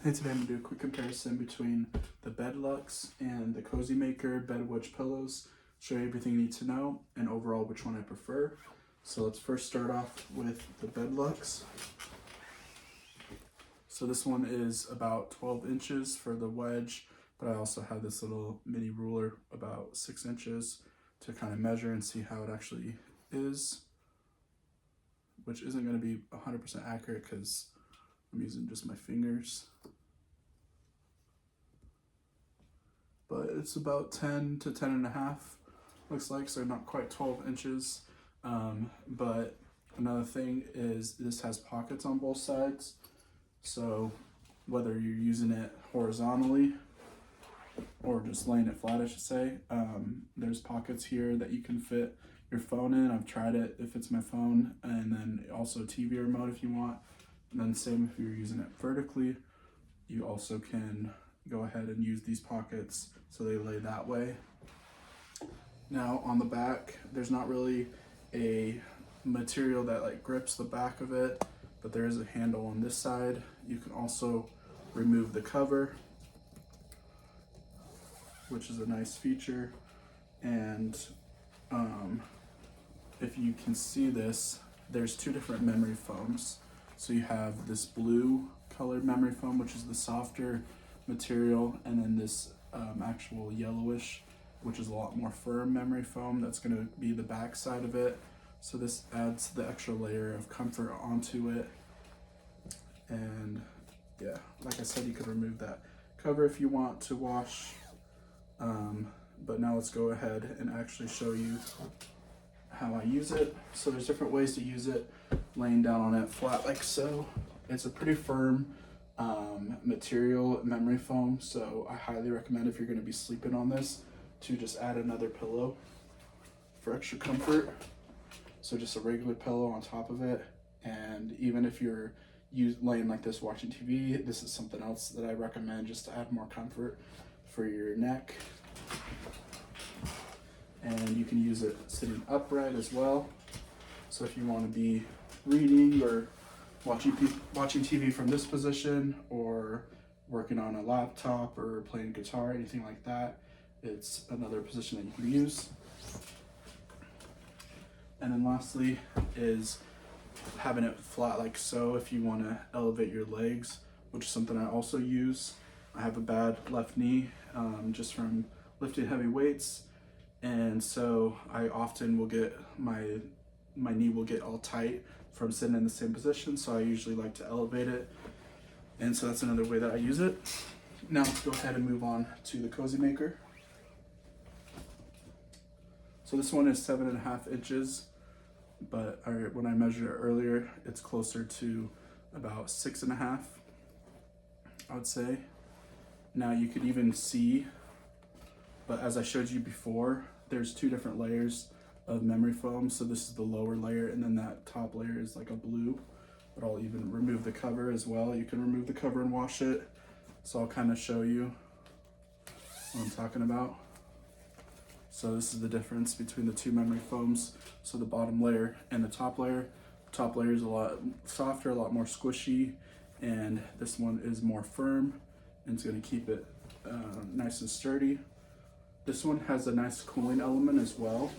Hey, today I'm going to do a quick comparison between the Bedluxe and the Cozymaker Wedge pillows, show you everything you need to know, and overall which one I prefer. So let's first start off with the Bedluxe. So this one is about 12 inches for the wedge, but I also have this little mini ruler about 6 inches to kind of measure and see how it actually is, which isn't going to be 100% accurate because I'm using just my fingers. But it's about 10 to 10 and a half, looks like, so not quite 12 inches. But another thing is this has pockets on both sides. So whether you're using it horizontally or just laying it flat, I should say, there's pockets here that you can fit your phone in. I've tried it if it's my phone, and then also TV remote if you want. And then same if you're using it vertically, you also can go ahead and use these pockets so they lay that way. Now on the back, there's not really a material that like grips the back of it, but there is a handle on this side. You can also remove the cover, which is a nice feature. And if you can see this, there's two different memory foams. So you have this blue colored memory foam, which is the softer material, and then this actual yellowish, which is a lot more firm memory foam. That's going to be the back side of it. So this adds the extra layer of comfort onto it. And yeah, like I said, you could remove that cover if you want to wash. But now let's go ahead and actually show you how I use it. So there's different ways to use it. Laying down on it flat like so. It's a pretty firm material, memory foam, so I highly recommend if you're going to be sleeping on this to just add another pillow for extra comfort. So just a regular pillow on top of it. And even if you're laying like this watching TV, this is something else that I recommend just to add more comfort for your neck. And you can use it sitting upright as well. So if you want to be reading or watching TV from this position, or working on a laptop or playing guitar, anything like that, it's another position that you can use. And then lastly is having it flat like so if you want to elevate your legs, which is something I also use. I have a bad left knee just from lifting heavy weights, and so I often will get my knee will get all tight from sitting in the same position, so I usually like to elevate it, and so that's another way that I use it. Now let's go ahead and move on to the Cozymaker. So this one is 7.5 inches, but when I measured it earlier, it's closer to about 6.5, I would say. Now you could even see, but as I showed you before, there's two different layers of memory foam. So this is the lower layer, and then that top layer is like a blue. But I'll even remove the cover as well. You can remove the cover and wash it. So I'll kind of show you what I'm talking about. So this is the difference between the two memory foams. So the bottom layer and the top layer. The top layer is a lot softer, a lot more squishy, and this one is more firm, and it's going to keep it nice and sturdy. This one has a nice cooling element as well.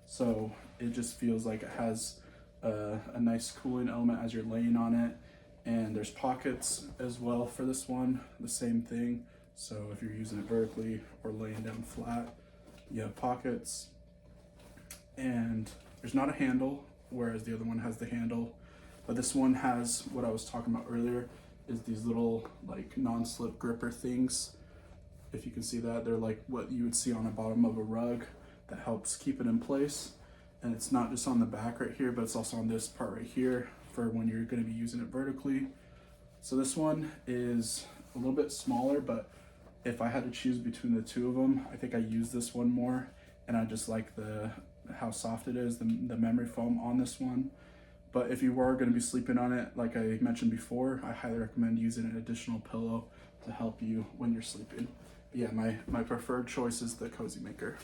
So it just feels like it has a nice cooling element as you're laying on it. And there's pockets as well for this one, the same thing. So if you're using it vertically or laying down flat, you have pockets. And there's not a handle, whereas the other one has the handle. But this one has what I was talking about earlier, is these little like non-slip gripper things. If you can see that, they're like what you would see on the bottom of a rug that helps keep it in place. And it's not just on the back right here, but it's also on this part right here for when you're going to be using it vertically. So this one is a little bit smaller, but if I had to choose between the two of them, I think I use this one more, and I just like how soft it is, the memory foam on this one. But if you were going to be sleeping on it, like I mentioned before, I highly recommend using an additional pillow to help you when you're sleeping. But yeah, my preferred choice is the Cozymaker.